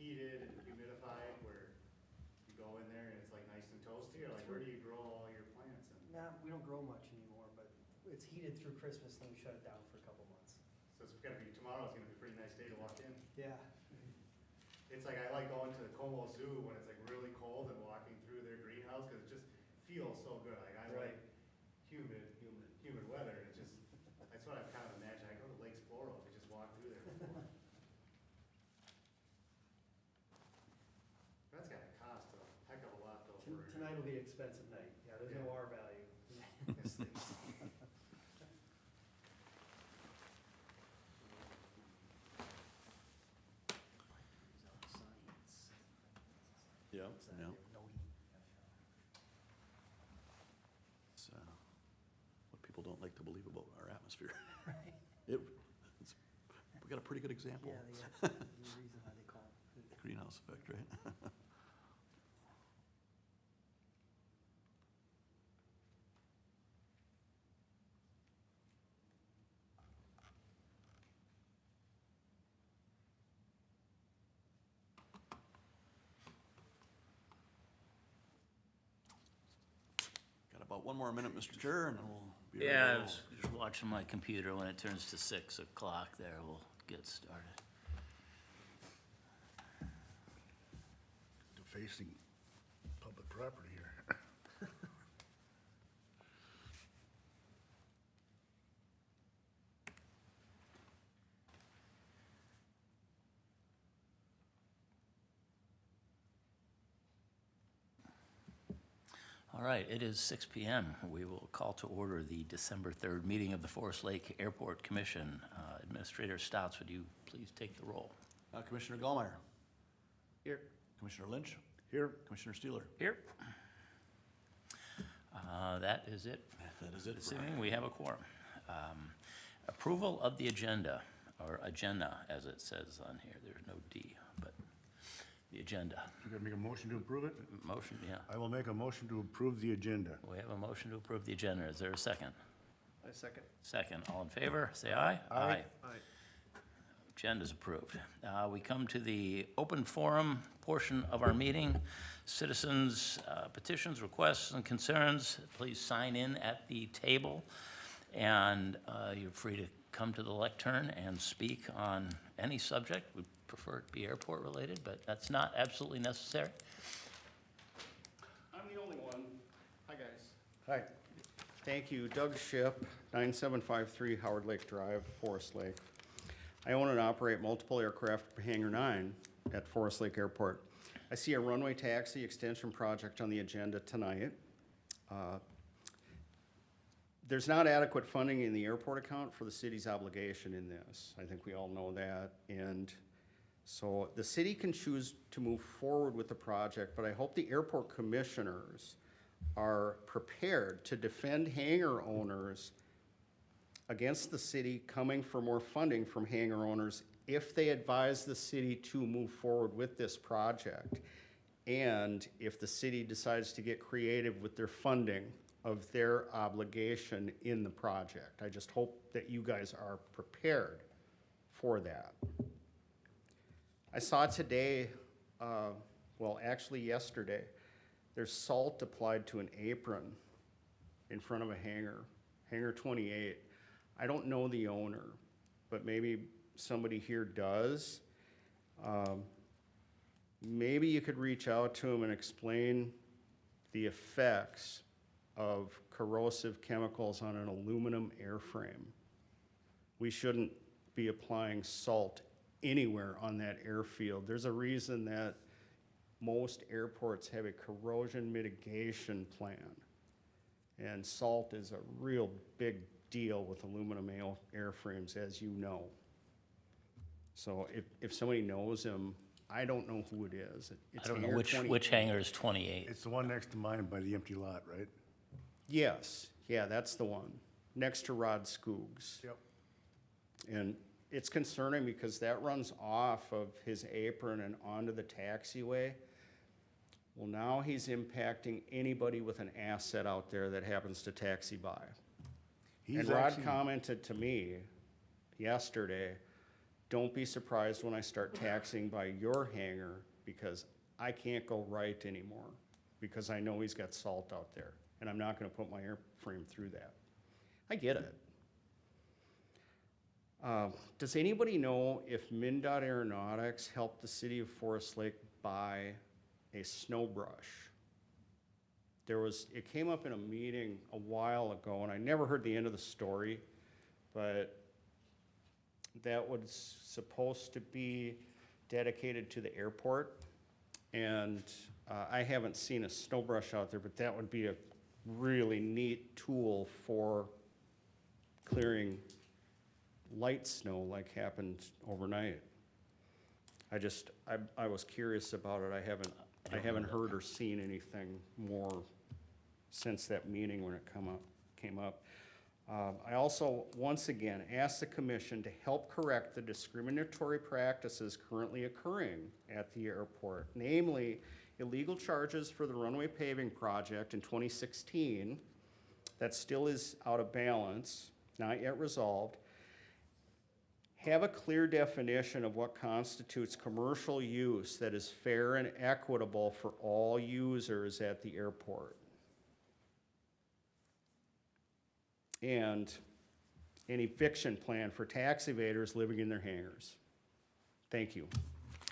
heated and humidified where you go in there and it's like nice and toasty, or like where do you grow all your plants in? Nah, we don't grow much anymore, but it's heated through Christmas, then we shut it down for a couple months. So it's gonna be, tomorrow's gonna be a pretty nice day to walk in. Yeah. It's like, I like going to the Como Zoo when it's like really cold and walking through their greenhouse, cause it just feels so good. Like I like humid weather, and it just, that's what I've kind of imagined. I go to Lakes Floral, we just walk through there before. That's gotta cost a heck of a lot though for. Tonight will be an expensive night. Yeah, there's no R value. This thing. Yeah, yeah. No heat. It's what people don't like to believe about our atmosphere. Right. We got a pretty good example. Yeah, there's a reason why they call it. Greenhouse effect, right? Got about one more minute, Mr. Chair, and then we'll be ready to Yeah, I roll. was just watching my computer. When it turns to 6 o'clock there, we'll get started. Defacing public property here. All right, it is 6 PM. We will call to order the December 3rd meeting of the Forest Lake Airport Commission. Administrator Stouts, would you please take the roll? Commissioner Gallmeyer, Here. Commissioner Lynch, Here, Commissioner Steeler. Here. That is it. That is it. This evening, we have a quorum. Approval of the agenda, or agenda, as it says on here. There's no D, but the agenda. you gonna make a motion to approve it? Motion, yeah. I will make a motion to approve the agenda. We have a motion to approve the agenda. Is there a second? I second. Second. All in favor, say aye. Aye. Agenda's approved. We come to the open forum portion of our meeting. Citizens' petitions, requests, and concerns, please sign in at the table. And you're free to come to the lectern and speak on any subject. We prefer it to be airport-related, but that's not absolutely necessary. I'm the only one. Hi, guys. Hi. Thank you. Doug Ship, 9753 Howard Lake Drive, Forest Lake. I own and operate multiple aircraft Hangar 9 at Forest Lake Airport. I see a runway taxi extension project on the agenda tonight. There's not adequate funding in the airport account for the city's obligation in this. I think we all know that. And so the city can choose to move forward with the project, but I hope the airport commissioners are prepared to defend hangar owners against the city coming for more funding from hangar owners if they advise the city to move forward with this project. And if the city decides to get creative with their funding of their obligation in the project. I just hope that you guys are prepared for that. I saw today, well, actually yesterday, there's salt applied to an apron in front of a hangar, Hangar 28. I don't know the owner, but maybe somebody here does. Maybe you could reach out to him and explain the effects of corrosive chemicals on an aluminum airframe. We shouldn't be applying salt anywhere on that airfield. There's a reason that most airports have a corrosion mitigation plan. And salt is a real big deal with aluminum airframes, as you know. So if somebody knows him, I don't know who it is. It's I don't know Hangar which 28. hangar is 28. It's the one next to mine by the empty lot, right? Yes, yeah, that's the one, next to Rod Skoog's. Yep. And it's concerning because that runs off of his apron and onto the taxiway. Well, now he's impacting anybody with an asset out there that happens to taxi by. He's And Rod actually, commented to me yesterday don't be surprised when I start taxing by your hangar, because I can't go right anymore, because I know he's got salt out there, and I'm not gonna put my airframe through that. I get it. Does anybody know if MnDOT Aeronautics helped the city of Forest Lake buy a snow brush? It came up in a meeting a while ago, and I never heard the end of the story, but that was supposed to be dedicated to the airport. And I haven't seen a snow brush out there, but that would be a really neat tool for clearing light snow like happened overnight. I was curious about it. I haven't heard or seen anything more since that meeting when it came up. I also, once again, asked the commission to help correct the discriminatory practices currently occurring at the airport, namely illegal charges for the runway paving project in 2016 that still is out of balance, not yet resolved. Have a clear definition of what constitutes commercial use that is fair and equitable for all users at the airport. And an eviction plan for tax evaders living in their hangars. Thank you.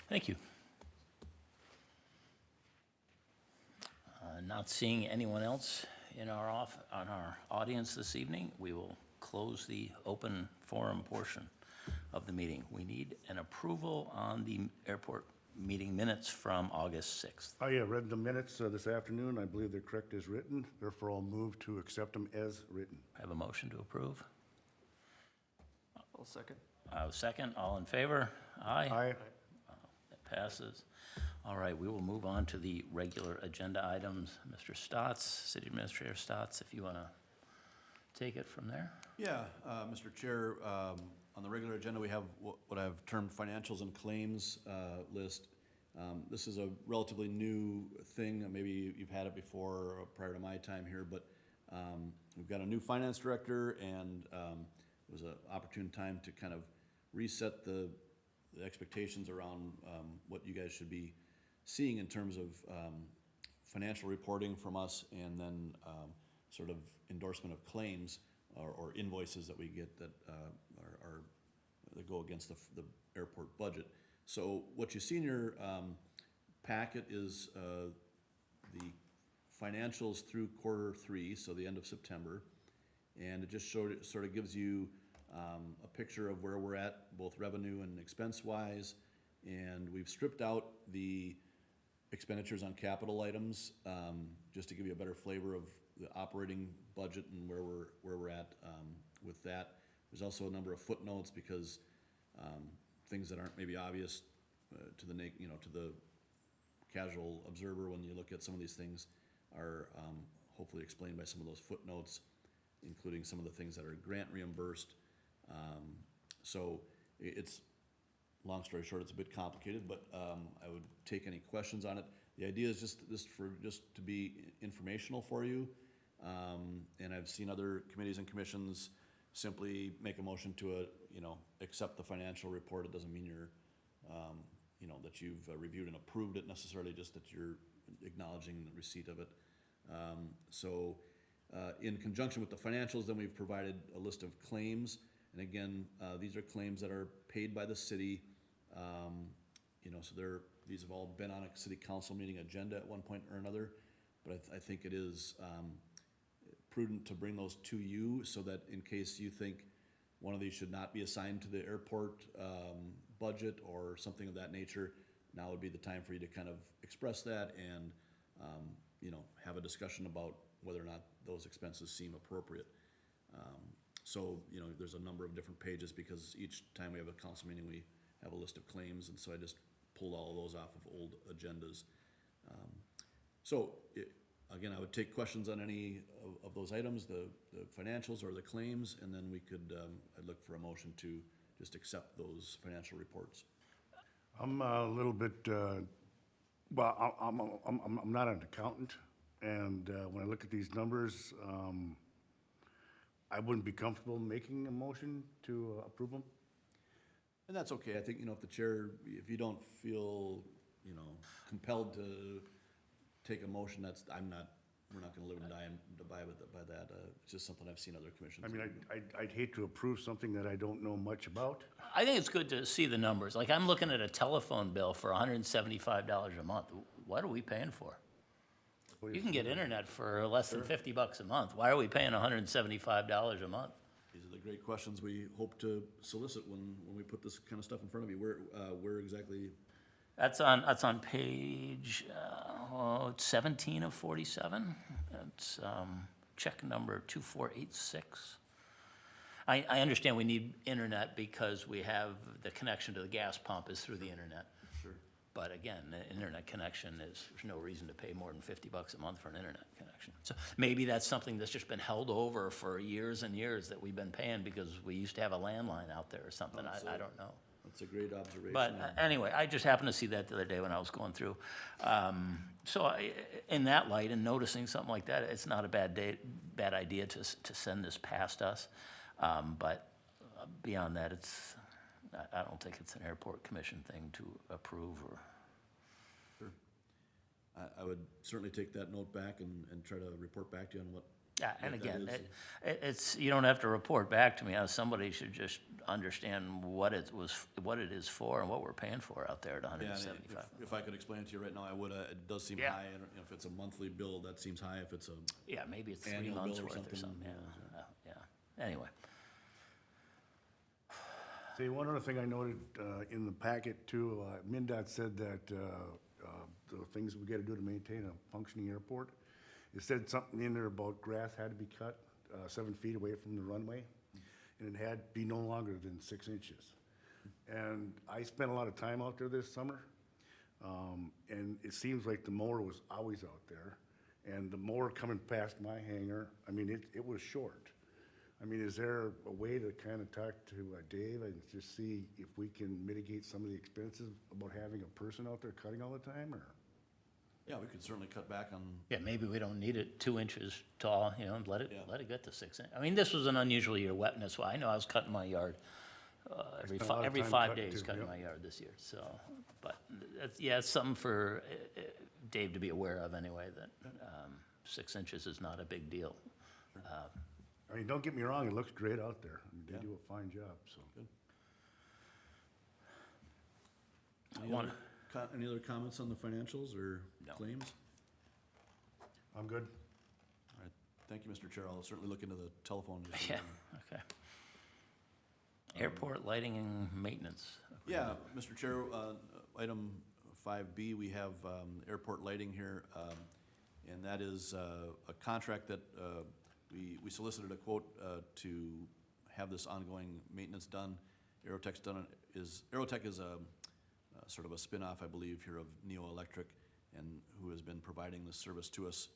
Thank you. Not seeing anyone else on our audience this evening, we will close the open forum portion of the meeting. We need an approval on the airport meeting minutes from August 6th. I read the minutes this afternoon. I believe they're correct as written. Therefore, I'll move to accept them as written. I have a motion to approve. I'll second. I have a second. All in favor? Aye. Aye. That passes. All right, we will move on to the regular agenda items. Mr. Stotts, City Administrator Stotts, if you want to take it from there. Yeah, Mr. Chair, on the regular agenda, we have what I've termed financials and claims list. This is a relatively new thing. Maybe you've had it before prior to my time here, but we've got a new finance director, and it was an opportune time to kind of reset the expectations around what you guys should be seeing in terms of financial reporting from us, and then sort of endorsement of claims or invoices that we get that that go against the airport budget. So what you see in your packet is the financials through Q3, so the end of September, and it just sort of gives you a picture of where we're at, both revenue and expense-wise, and we've stripped out the expenditures on capital items just to give you a better flavor of the operating budget and where we're at with that. There's also a number of footnotes because things that aren't maybe obvious to the casual observer when you look at some of these things are hopefully explained by some of those footnotes, including some of the things that are grant reimbursed. So it's, long story short, it's a bit complicated, but I would take any questions on it. The idea is just to be informational for you. And I've seen other committees and commissions simply make a motion to accept the financial report. It doesn't mean you're, that you've reviewed and approved it necessarily, just that you're acknowledging the receipt of it. So in conjunction with the financials, then we've provided a list of claims. And again, these are claims that are paid by the city. So these have all been on a city council meeting agenda at one point or another. But I think it is prudent to bring those to you so that in case you think one of these should not be assigned to the airport budget or something of that nature, now would be the time for you to kind of express that and have a discussion about whether or not those expenses seem appropriate. So there's a number of different pages because each time we have a council meeting we have a list of claims, and so I just pulled all of those off of old agendas. Again, I would take questions on any of those items, the financials or the claims, and then we could, I'd look for a motion to just accept those financial reports. I'm a little bit, I'm not an accountant, and when I look at these numbers, I wouldn't be comfortable making a motion to approve them. And that's okay. I think, you know, if the chair, if you don't feel, you know, compelled to take a motion, that's, we're not gonna live and die by that. It's just something I've seen other commissions. I mean, I'd hate to approve something that I don't know much about. I think it's good to see the numbers. Like, I'm looking at a telephone bill for $175 a month. What are we paying for? You can get internet for less than $50 a month. Why are we paying $175 a month? These are the great questions we hope to solicit when we put this kind of stuff in front of you. Where exactly? That's on page 17 of 47. That's check number 2486. I understand we need internet because we have the connection to the gas pump is through the internet. Sure. But again, the internet connection there's no reason to pay more than $50 a month for an internet connection. So maybe that's something that's just been held over for years and years that we've been paying because we used to have a landline out there or something. I don't know. That's a great observation. But anyway, I just happened to see that the other day when I was going through. So in that light, and noticing something like that, it's not a bad idea to send this past us. But beyond that, I don't think it's an airport commission thing to approve or. Sure. I would certainly take that note back and try to report back to you on what. Yeah, and what that again, is. it's, you don't have to report back to me. Somebody should just understand what it is for and what we're paying for out there at Yeah, and 175. if I could explain it to you right now, I would. It does seem Yeah. high. And if it's a monthly bill, that seems high. If it's a Yeah, maybe it's 3 annual months bill or worth or something, something, yeah. yeah. Anyway, See, one other thing I noted in the packet too, MinDOT said that the things we gotta do to maintain a functioning airport, it said something in there about grass had to be cut 7 feet away from the runway, and it had to be no longer than 6 inches. And I spent a lot of time out there this summer, and it seems like the mower was always out there, and the mower coming past my hangar, I mean, it was short. I mean, is there a way to kind of talk to Dave and just see if we can mitigate some of the expenses about having a person out there cutting all the time, or? yeah, we could certainly cut back on. yeah, maybe we don't need it 2 inches tall, you know, and let it Yeah. get to 6 inches. I mean, this was an unusual year of wetness. Well, I know I was cutting my yard spent a lot of every time 5 cutting days too, cutting yep. my yard this year, so. But, it's something for Dave to be aware of anyway, that 6 inches is not a big deal. I mean, don't get me wrong, it looks great out there. I mean, they Yeah. do a fine job, so. Any other comments on the financials or No. claims? I'm good. All right, thank you, Mr. Chair. I'll certainly look into the telephone issue. Yeah, okay. Airport lighting and maintenance. Yeah, Mr. Chair, item 5B, we have airport lighting here, and that is a contract that we solicited a quote to have this ongoing maintenance done. Aerotech is a sort of a spin-off, I believe, here of Neo Electric, and who has been providing this service to us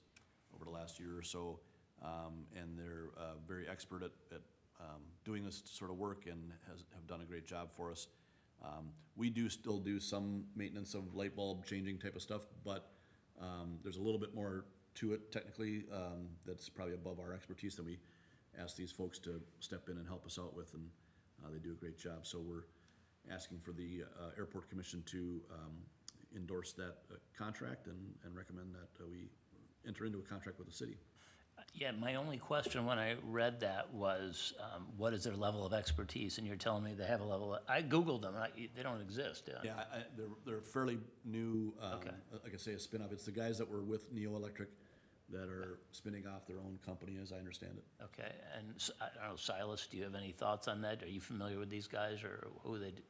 over the last year or so. And they're very expert at doing this sort of work and have done a great job for us. We still do some maintenance of light bulb changing type of stuff, but there's a little bit more to it technically that's probably above our expertise that we ask these folks to step in and help us out with, and they do a great job. So we're asking for the Airport Commission to endorse that contract and recommend that we enter into a contract with the city. Yeah, my only question when I read that was, what is their level of expertise? And you're telling me they have a level, I Googled them, they don't exist. Yeah, they're fairly new, Okay. like I say, a spin-off. It's the guys that were with Neo Electric that are spinning off their own company, as I understand it. Okay, and I don't know, Silas, do you have any thoughts on that? Are you familiar with these guys or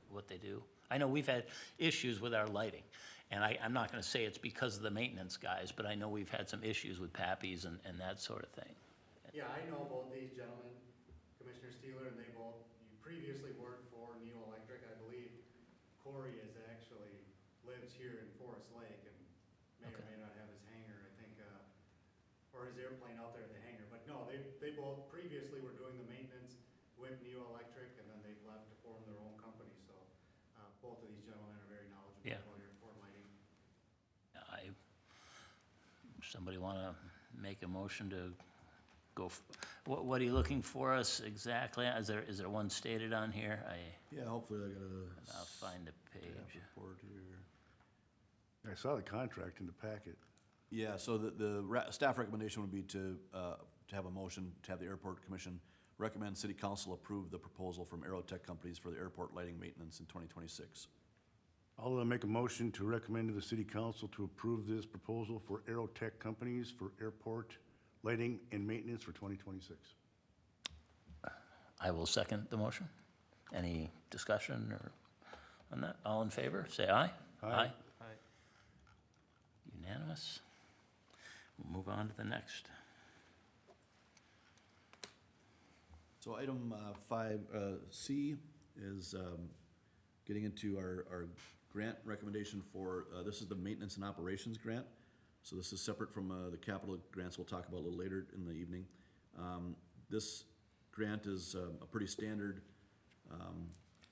what they do? I know we've had issues with our lighting, and I'm not gonna say it's because of the maintenance guys, but I know we've had some issues with Pappy's and that sort of thing. Yeah, I know both these gentlemen, Commissioner Steeler, and you previously worked for Neo Electric. I believe Corey lives here in Forest Lake and may or may not have his hangar, I think, or his airplane out there at the hangar. But no, they both previously were doing the maintenance with Neo Electric, and then they left to form their own company. So both of these gentlemen are very knowledgeable Yeah. about airport lighting. Somebody wanna make a motion to what are you looking for us exactly? Is there one stated on here? Yeah, hopefully I got a. I'll find the page. Report here. I saw the contract in the packet. Yeah, so the staff recommendation would be to have a motion to have the airport commission recommend city council approve the proposal from Aerotech Companies for the airport lighting maintenance in 2026. I'll make a motion to recommend to the city council to approve this proposal for Aerotech Companies for airport lighting and maintenance for 2026. I will second the motion. Any discussion or on that? All in favor, say aye. Aye. Unanimous. We'll move on to the next. So item 5C is getting into our grant recommendation for, this is the maintenance and operations grant. So this is separate from the capital grants we'll talk about a little later in the evening. This grant is a pretty standard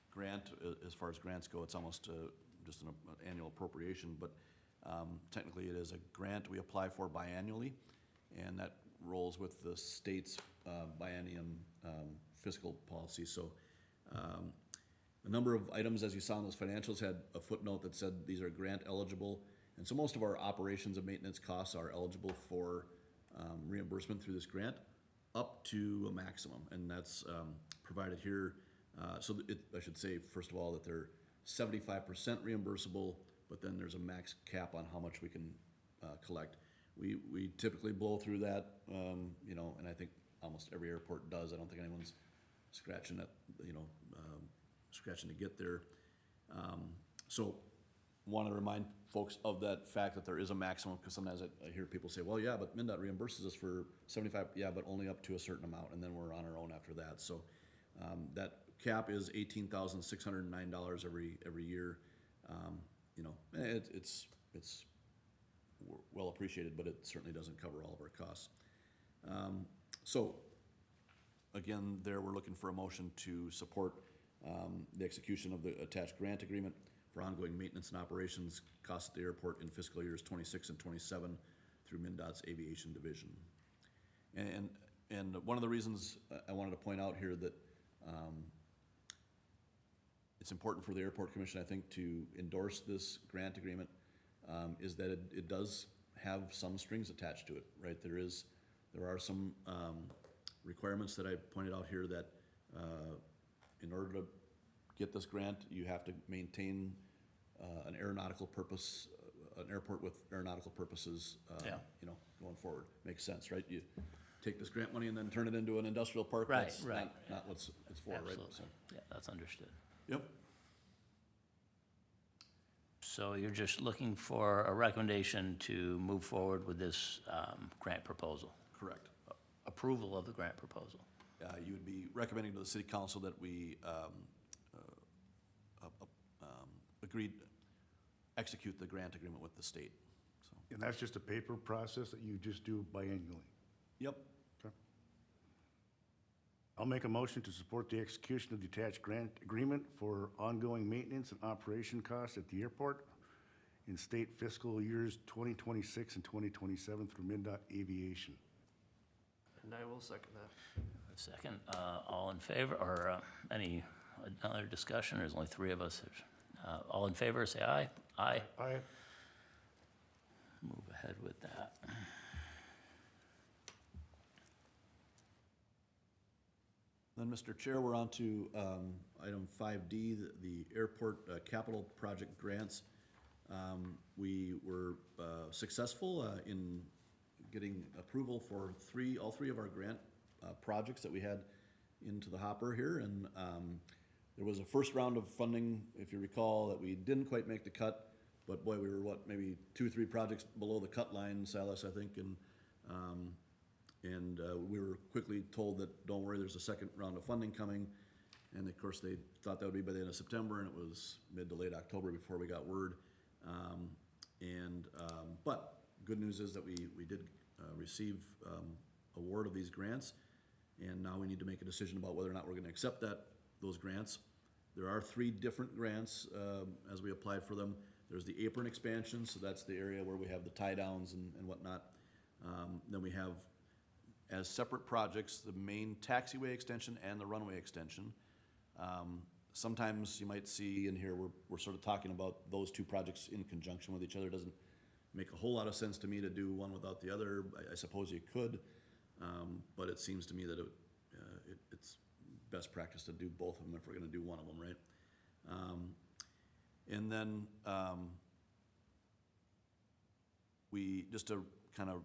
grant as far as grants go. It's almost just an annual appropriation, but technically it is a grant we apply for biannually, and that rolls with the state's biennium fiscal policy. So a number of items, as you saw in those financials, had a footnote that said these are grant eligible. And so most of our operations and maintenance costs are eligible for reimbursement through this grant up to a maximum, and that's provided here. I should say, first of all, that they're 75% reimbursable, but then there's a max cap on how much we can collect. We typically blow through that, and I think almost every airport does. I don't think anyone's scratching at, scratching to get there. So want to remind folks of that fact that there is a maximum, because sometimes I hear people say, well, yeah, but MnDOT reimburses us for 75, yeah, but only up to a certain amount, and then we're on our own after that. So that cap is $18,609 every year. It's well appreciated, but it certainly doesn't cover all of our costs. So again, there we're looking for a motion to support the execution of the attached grant agreement for ongoing maintenance and operations costs at the airport in fiscal years 26 and 27 through MnDOT's aviation division. And one of the reasons I wanted to point out here that it's important for the airport commission, I think, to endorse this grant agreement is that it does have some strings attached to it, right? There are some requirements that I pointed out here that in order to get this grant, you have to maintain an aeronautical purpose, an airport with aeronautical purposes, Yeah. Going forward. Makes sense, right? You take this grant money and then turn it into an industrial park. Right, That's right. not what it's for, right? Absolutely. So, Yeah, that's understood. yep, So you're just looking for a recommendation to move forward with this grant proposal, correct. approval of the grant proposal. You would be recommending to the city council that we execute the grant agreement with the state, so. And that's just a paper process that you just do biannually. Yep, Okay. I'll make a motion to support the execution of the attached grant agreement for ongoing maintenance and operation costs at the airport in state fiscal years 2026 and 2027 through MnDOT Aviation. And I will second that. A second, all in favor, or any other discussion? There's only three of us. All in favor, say aye. Aye. Aye. Move ahead with that. then, Mr. Chair, we're on to item 5D, the airport capital project grants. We were successful in getting approval for all three of our grant projects that we had into the hopper here, and there was a first round of funding, if you recall, that we didn't quite make the cut, but boy, we were maybe 2 or 3 projects below the cut line, Salas, I think, and we were quickly told that, don't worry, there's a second round of funding coming, and of course, they thought that would be by the end of September, and it was mid to late October before we got word. But good news is that we did receive award of these grants, and now we need to make a decision about whether or not we're gonna accept those grants. There are 3 different grants as we applied for them. There's the apron expansion, so that's the area where we have the tie downs and whatnot. Then we have as separate projects, the main taxiway extension and the runway extension. Sometimes you might see in here, we're sort of talking about those two projects in conjunction with each other. It doesn't make a whole lot of sense to me to do one without the other. I suppose you could, but it seems to me that it's best practice to do both of them if we're gonna do one of them, right? And then, we, just to kind of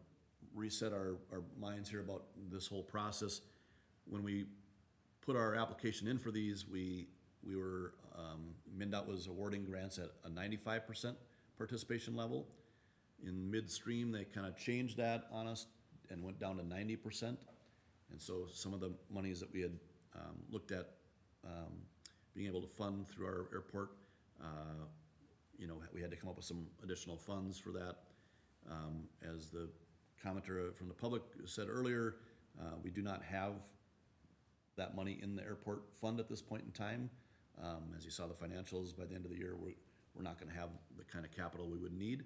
reset our minds here about this whole process, when we put our application in for these, we were, MinDOT was awarding grants at a 95% participation level. In midstream, they kind of changed that on us and went down to 90%. And so some of the monies that we had looked at being able to fund through our airport, you know, we had to come up with some additional funds for that. As the commenter from the public said earlier, we do not have that money in the airport fund at this point in time. As you saw the financials, by the end of the year, we're not gonna have the kind of capital we would need.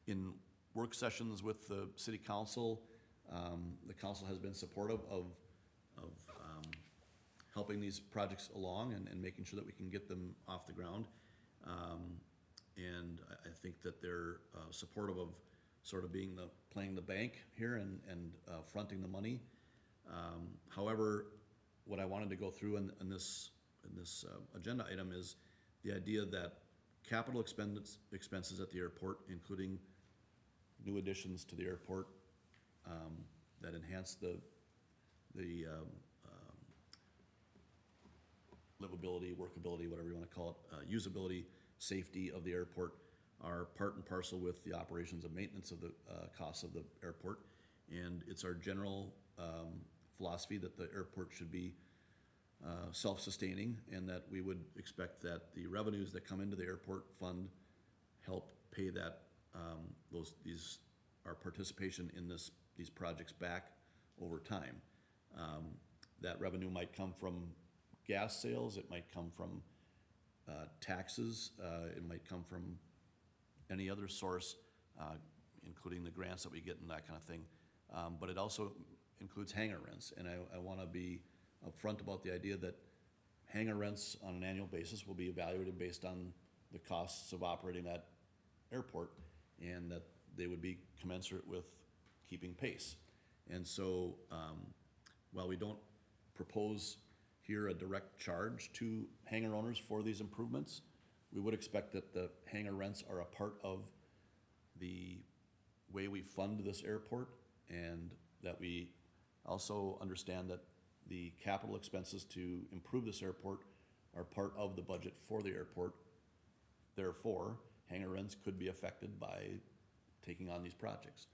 In work sessions with the city council, the council has been supportive of helping these projects along and making sure that we can get them off the ground. And I think that they're supportive of sort of playing the bank here and fronting the money. However, what I wanted to go through in this agenda item is the idea that capital expenses at the airport, including new additions to the airport that enhance the livability, workability, whatever you want to call it, usability, safety of the airport, are part and parcel with the operations and maintenance of the costs of the airport. And it's our general philosophy that the airport should be self-sustaining, and that we would expect that the revenues that come into the airport fund help pay that, our participation in these projects back over time. That revenue might come from gas sales, it might come from taxes, it might come from any other source, including the grants that we get and that kind of thing. But it also includes hangar rents, and I wanna be upfront about the idea that hangar rents on an annual basis will be evaluated based on the costs of operating that airport, and that they would be commensurate with keeping pace. And so, while we don't propose here a direct charge to hangar owners for these improvements, we would expect that the hangar rents are a part of the way we fund this airport, and that we also understand that the capital expenses to improve this airport are part of the budget for the airport. Therefore, hangar rents could be affected by taking on these projects.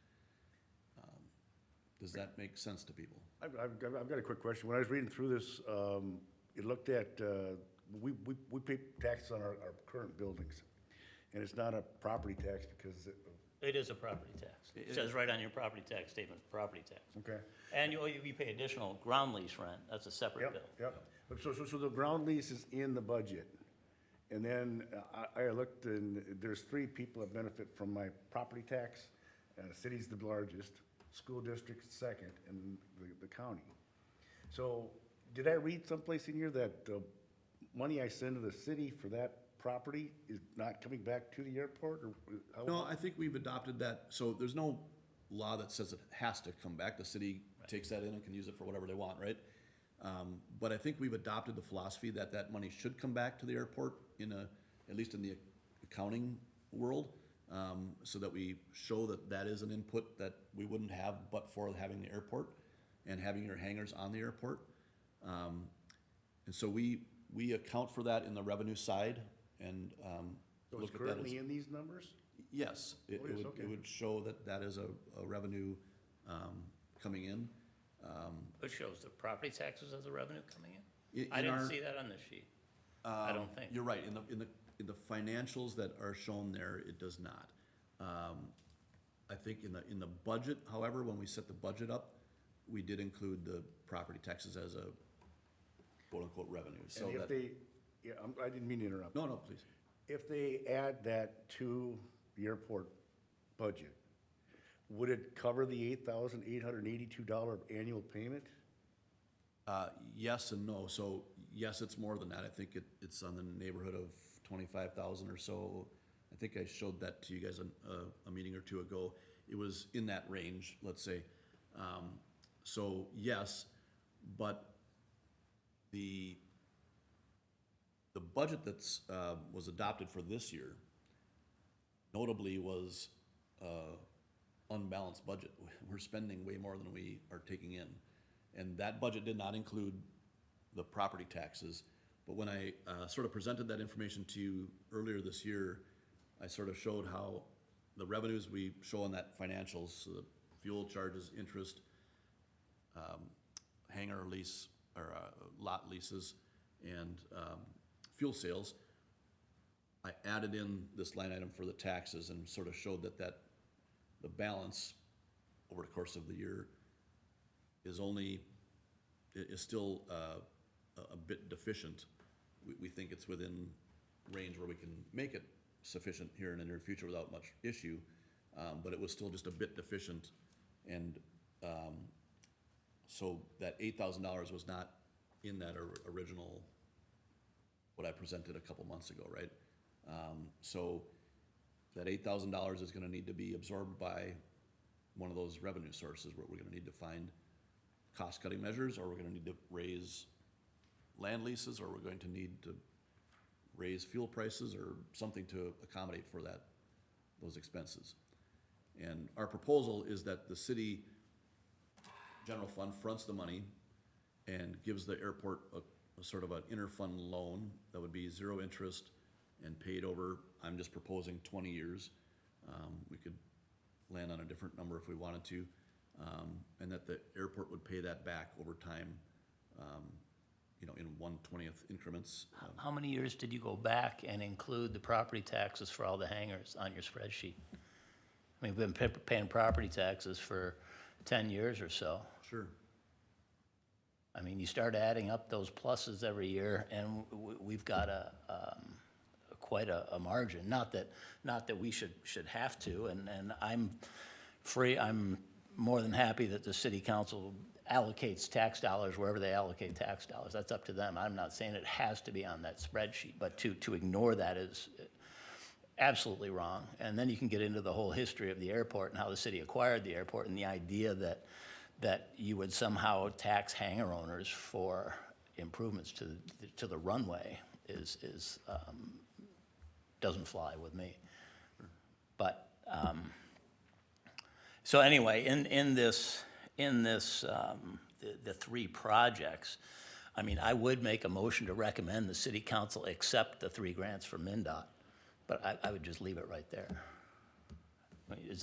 Does that make sense to people? I've got a quick question. When I was reading through this, it looked at, we pay taxes on our current buildings, and it's not a property tax because It is a property tax. It says right on your property tax statement, property tax. okay. And you pay additional ground lease rent, that's a separate bill. Yep. But so the ground lease is in the budget. And then I looked, and there's 3 people that benefit from my property tax. City's the largest, school district second, and the county. So did I read someplace in here that the money I send to the city for that property is not coming back to the airport, or how? No, I think we've adopted that, so there's no law that says it has to come back. The city takes that in and can use it for whatever they want, right? But I think we've adopted the philosophy that that money should come back to the airport at least in the accounting world, so that we show that that is an input that we wouldn't have but for having the airport and having your hangars on the airport. And so we account for that in the revenue side, and So look it's at that as. currently in these numbers? Yes, it Oh, it is, would, okay. it would show that that is a revenue coming in. It shows the property taxes as a revenue coming in? In I didn't our- see that on this sheet. I don't think. You're right, in the financials that are shown there, it does not. I think in the budget, however, when we set the budget up, we did include the property taxes as a quote-unquote revenue, so And if that. they, yeah, I didn't mean to interrupt. No, please. If they add that to the airport budget, would it cover the $8,882 annual payment? Yes and no. So, yes, it's more than that. I think it's on the neighborhood of 25,000 or so. I think I showed that to you guys a meeting or two ago. It was in that range, let's say. So, yes, but the budget that's, was adopted for this year notably was, unbalanced budget. We're spending way more than we are taking in. And that budget did not include the property taxes. But when I sort of presented that information to you earlier this year, I sort of showed how the revenues we show on that financials, so the fuel charges, interest, hangar lease, or lot leases, and fuel sales, I added in this line item for the taxes and sort of showed that the balance over the course of the year is still a bit deficient. We think it's within range where we can make it sufficient here in the near future without much issue, but it was still just a bit deficient. And so that $8,000 was not in that original, what I presented a couple months ago, right? So that $8,000 is gonna need to be absorbed by one of those revenue sources, where we're gonna need to find cost-cutting measures, or we're gonna need to raise land leases, or we're going to need to raise fuel prices, or something to accommodate for those expenses. And our proposal is that the city general fund fronts the money and gives the airport a sort of an inter-fund loan that would be zero interest and paid over, I'm just proposing 20 years. We could land on a different number if we wanted to. And that the airport would pay that back over time, in 1/20th increments. How many years did you go back and include the property taxes for all the hangars on your spreadsheet? I mean, we've been paying property taxes for 10 years or so. Sure. I mean, you start adding up those pluses every year, and we've got quite a margin. Not that we should have to, and I'm more than happy that the city council allocates tax dollars wherever they allocate tax dollars. That's up to them. I'm not saying it has to be on that spreadsheet, but to ignore that is absolutely wrong. And then you can get into the whole history of the airport and how the city acquired the airport, and the idea that you would somehow tax hangar owners for improvements to the runway doesn't fly with me. But so anyway, in the three projects, I mean, I would make a motion to recommend the city council accept the 3 grants from MnDOT, but I would just leave it right there. I mean,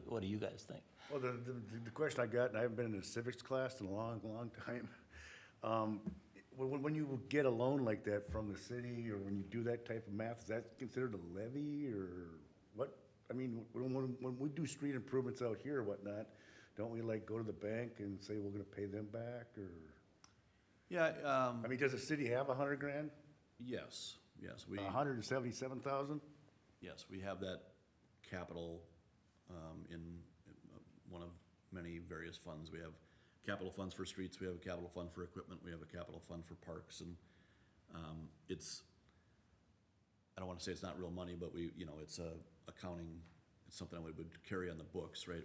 what do you guys think? Well, the question I got, and I haven't been in a civics class in a long, long time. When you get a loan like that from the city, or when you do that type of math, is that considered a levy, or what? I mean, when we do street improvements out here or whatnot, don't we like go to the bank and say we're gonna pay them back, or? Yeah, I mean, does the city have $100 grand? yes, we, 177,000? yes, we have that capital, in one of many various funds. We have capital funds for streets, we have a capital fund for equipment, we have a capital fund for parks, and, I don't wanna say it's not real money, but it's accounting, it's something we would carry on the books, right?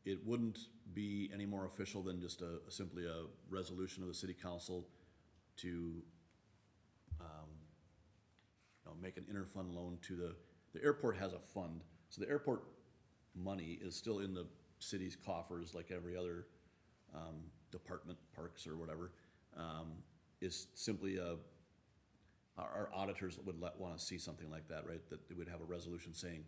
It wouldn't be any more official than just simply a resolution of the city council to, make an inter-fund loan to the airport has a fund. So the airport money is still in the city's coffers like every other, department, parks or whatever. Is simply our auditors would wanna see something like that, right? That they would have a resolution saying,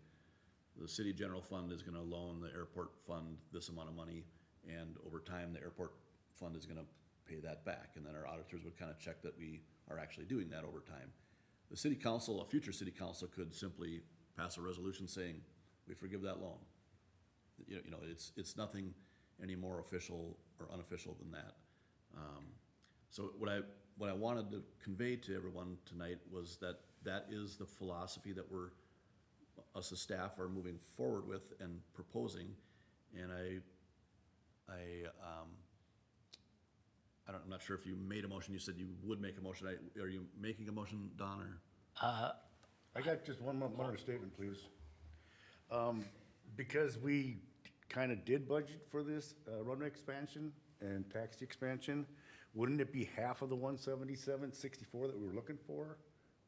the city general fund is gonna loan the airport fund this amount of money, and over time, the airport fund is gonna pay that back, and then our auditors would kinda check that we are actually doing that over time. The city council, a future city council, could simply pass a resolution saying, we forgive that loan. It's nothing any more official or unofficial than that. So what I wanted to convey to everyone tonight was that is the philosophy that we're us as staff are moving forward with and proposing. And I'm not sure if you made a motion, you said you would make a motion. Are you making a motion, Don, or? I got just one more statement, please. Because we kind of did budget for this runway expansion and taxi expansion, wouldn't it be half of the 177.64 that we were looking for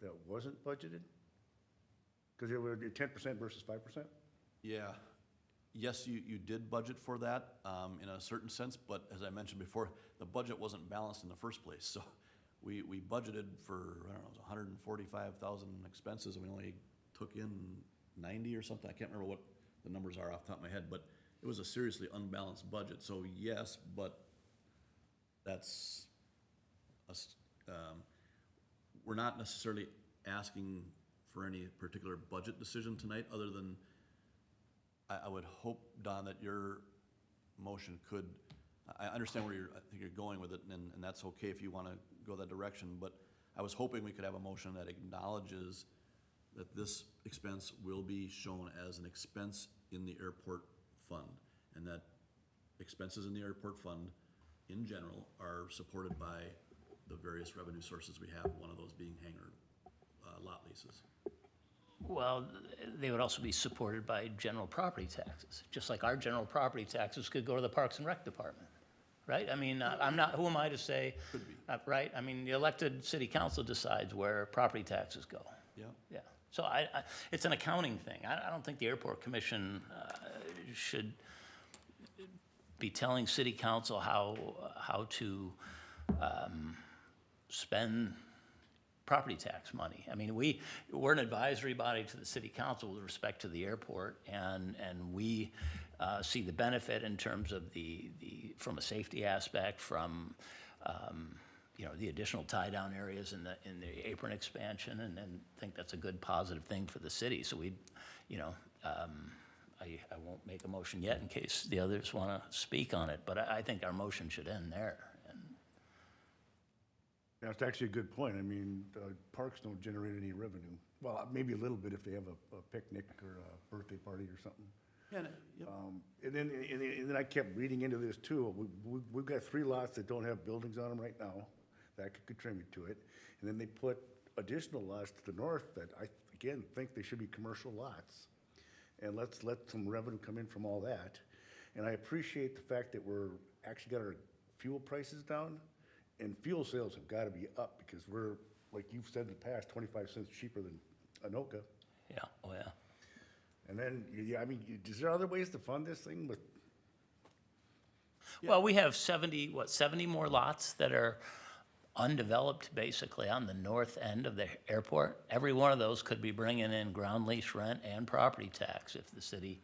that wasn't budgeted? Because it would be 10% versus 5%? Yeah. Yes, you did budget for that, in a certain sense, but as I mentioned before, the budget wasn't balanced in the first place, so we budgeted for, I don't know, it was 145,000 expenses, and we only took in 90 or something, I can't remember what the numbers are off the top of my head, but it was a seriously unbalanced budget, so yes, but that's, we're not necessarily asking for any particular budget decision tonight, other than I would hope, Don, that your motion could, I understand where I think you're going with it, and that's okay if you wanna go that direction, but I was hoping we could have a motion that acknowledges that this expense will be shown as an expense in the airport fund, and that expenses in the airport fund, in general, are supported by the various revenue sources we have, one of those being hangar lot leases. Well, they would also be supported by general property taxes, just like our general property taxes could go to the Parks and Rec Department, right? I mean, I'm not, who am I to say? Could be. Right? I mean, the elected city council decides where property taxes go. Yeah. Yeah. So it's an accounting thing. I don't think the airport commission should be telling city council how to spend property tax money. I mean, we're an advisory body to the city council with respect to the airport, and we see the benefit in terms of from a safety aspect, from the additional tie-down areas in the apron expansion, and think that's a good positive thing for the city. So I won't make a motion yet in case the others want to speak on it, but I think our motion should end there. That's actually a good point. I mean, parks don't generate any revenue. Well, maybe a little bit if they have a picnic or a birthday party or something. Yeah, yep. And then I kept reading into this too. We've got 3 lots that don't have buildings on them right now. That could contribute to it. And then they put additional lots to the north that I, again, think they should be commercial lots. And let's let some revenue come in from all that. And I appreciate the fact that we're actually got our fuel prices down. And fuel sales have got to be up because we're, like you've said in the past, 25 cents cheaper than Anoka. Yeah, oh yeah. And then, I mean, is there other ways to fund this thing with? Well, we have 70 more lots that are undeveloped, basically, on the north end of the airport. Every one of those could be bringing in ground lease rent and property tax if the city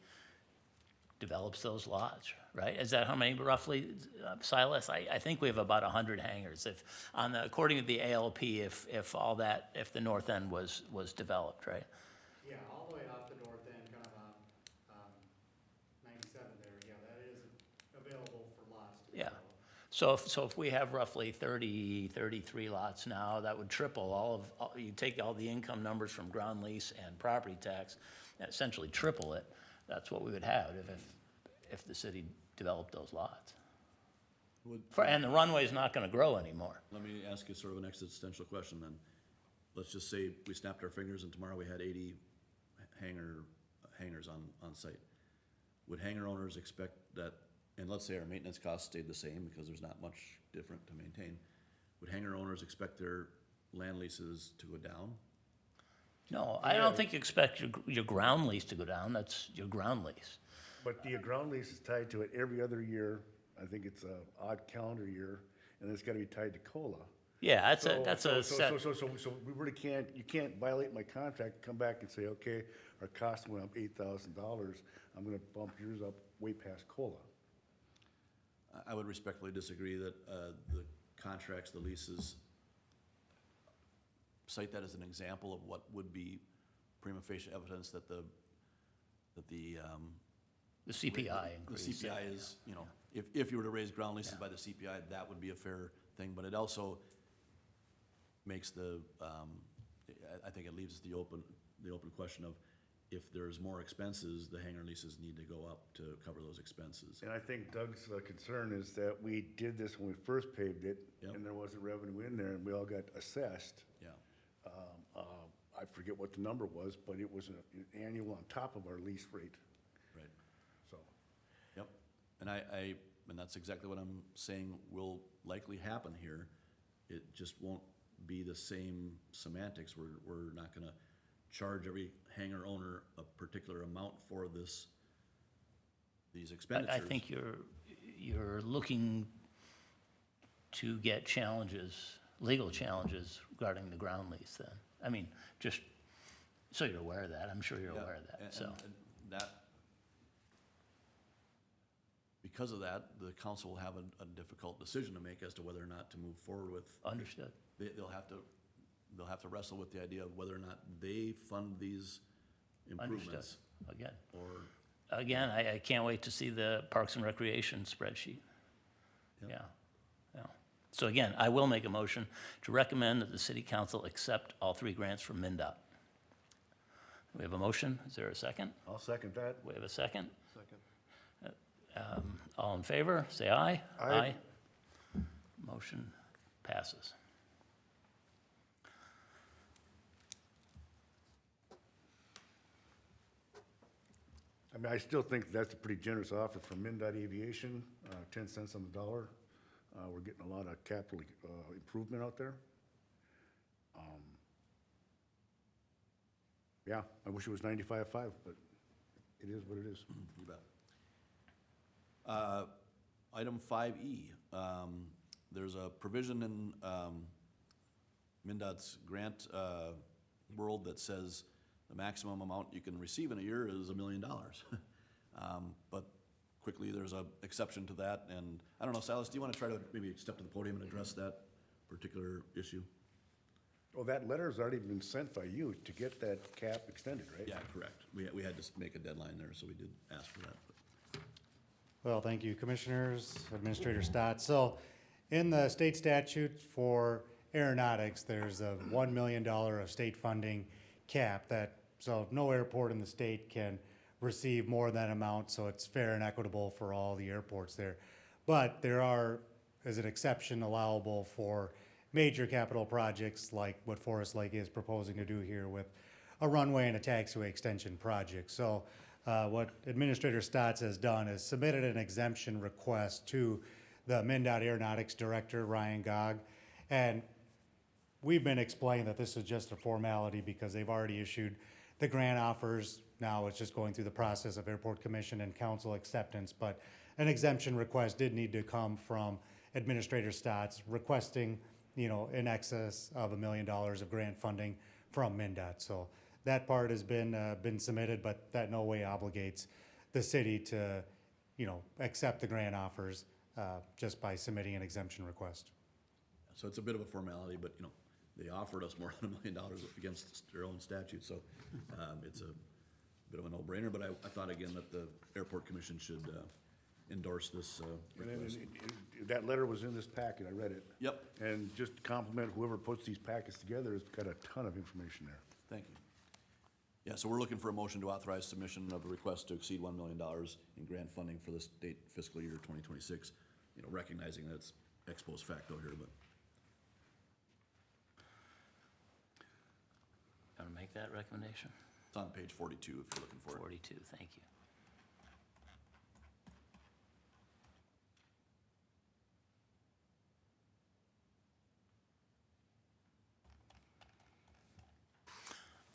develops those lots, right? Is that how many roughly, Silas? I think we have about 100 hangars. According to the ALP, if the north end was developed, right? Yeah, all the way off the north end, kind of on 97 there, yeah, that is available for lots to Yeah. develop. So if we have roughly 33 lots now, that would triple you take all the income numbers from ground lease and property tax, and essentially triple it. That's what we would have if the city developed those lots. And the runway's not gonna grow anymore. Let me ask you sort of an existential question then. Let's just say we snapped our fingers and tomorrow we had 80 hangars on site. Would hangar owners expect that, and let's say our maintenance costs stayed the same because there's not much different to maintain, would hangar owners expect their land leases to go down? No, I don't think you expect your ground lease to go down. That's your ground lease. But the ground lease is tied to it every other year. I think it's a odd calendar year, and it's gotta be tied to COLA. Yeah, that's a So set. we really you can't violate my contract, come back and say, okay, our cost went up $8,000, I'm gonna bump yours up way past COLA. I would respectfully disagree that the contracts, the leases, cite that as an example of what would be prima facie evidence that the CPI increase. The CPI is, if you were to raise ground leases by the CPI, that would be a fair thing, but it also makes I think it leaves the open question of, if there's more expenses, the hangar leases need to go up to cover those expenses. And I think Doug's concern is that we did this when we first paved it, Yep. and there wasn't revenue in there, and we all got assessed. Yeah, I forget what the number was, but it was an annual on top of our lease rate, right. so. Yep, and and that's exactly what I'm saying will likely happen here. It just won't be the same semantics. We're not gonna charge every hangar owner a particular amount for these expenditures. I think you're looking to get challenges, legal challenges regarding the ground lease then. I mean, just so you're aware of that, I'm sure you're Yeah, aware of that, and- so. and that, because of that, the council will have a difficult decision to make as to whether or not to move forward with. Understood. They'll have to wrestle with the idea of whether or not they fund these improvements. Understood. Or, Again, I can't wait to see the Parks and Recreation spreadsheet. Yep. Yeah, yeah. So again, I will make a motion to recommend that the city council accept all 3 grants from MinDOT. We have a motion. Is there a second? I'll second that. We have a second. Second. All in favor, say aye. Aye. Motion passes. I mean, I still think that's a pretty generous offer from MnDOT Aviation, 10 cents on the dollar. We're getting a lot of capital improvement out there. Yeah, I wish it was 95.5, but it is what it is. you bet. Item 5E, there's a provision in MnDOT's grant world that says the maximum amount you can receive in a year is $1 million. But quickly, there's a exception to that, and I don't know, Silas, do you want to try to maybe step to the podium and address that particular issue? Well, that letter's already been sent by you to get that cap extended, right? Yeah, correct. We had to make a deadline there, so we did ask for that. but- Well, thank you, Commissioners, Administrator Stott. So, in the state statute for aeronautics, there's a $1 million of state funding cap that, so no airport in the state can receive more than amount, so it's fair and equitable for all the airports there. But there is an exception allowable for major capital projects like what Forest Lake is proposing to do here with a runway and a taxiway extension project. So what Administrator Stotts has done is submitted an exemption request to the MnDOT Aeronautics Director, Ryan Gog. And we've been explained that this is just a formality because they've already issued the grant offers. Now it's just going through the process of Airport Commission and council acceptance. But an exemption request did need to come from Administrator Stotts requesting, in excess of $1 million of grant funding from MnDOT. So that part has been submitted, but that no way obligates the city to, accept the grant offers just by submitting an exemption request. So it's a bit of a formality, but, they offered us more than $1 million against their own statute, so it's a bit of a no-brainer, but I thought again that the Airport Commission should endorse this And then request. that letter was in this packet, I read it. Yep, And just to compliment whoever puts these packets together, it's got a ton of information there. thank you. Yeah, so we're looking for a motion to authorize submission of a request to exceed $1 million in grant funding for the state fiscal year 2026, recognizing that it's ex post facto here, but. Want to make that recommendation? It's on page 42 if you're looking for it. 42, thank you.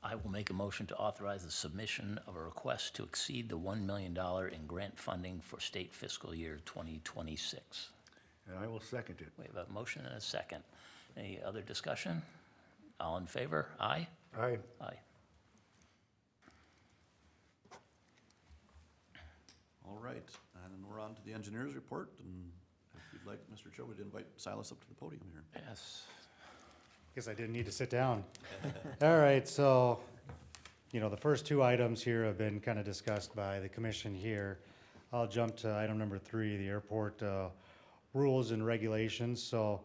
I will make a motion to authorize the submission of a request to exceed the $1 million in grant funding for state fiscal year 2026. And I will second it. We have a motion and a second. Any other discussion? All in favor? Aye? Aye. Aye. All right, and then we're on to the engineer's report, and if you'd like, Mr. Chair, we'd invite Silas up to the podium here. Yes. Guess I didn't need to sit down. All right, so, the first 2 items here have been kind of discussed by the commission here. I'll jump to item number 3, the airport rules and regulations. So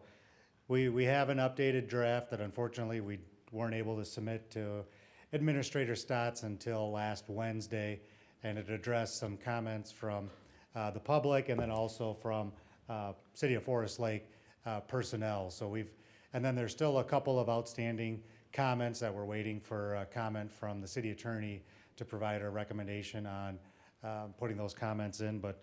we have an updated draft that unfortunately we weren't able to submit to Administrator Stotts until last Wednesday, and it addressed some comments from the public and then also from City of Forest Lake personnel. So and then there's still a couple of outstanding comments that we're waiting for a comment from the city attorney to provide a recommendation on putting those comments in. But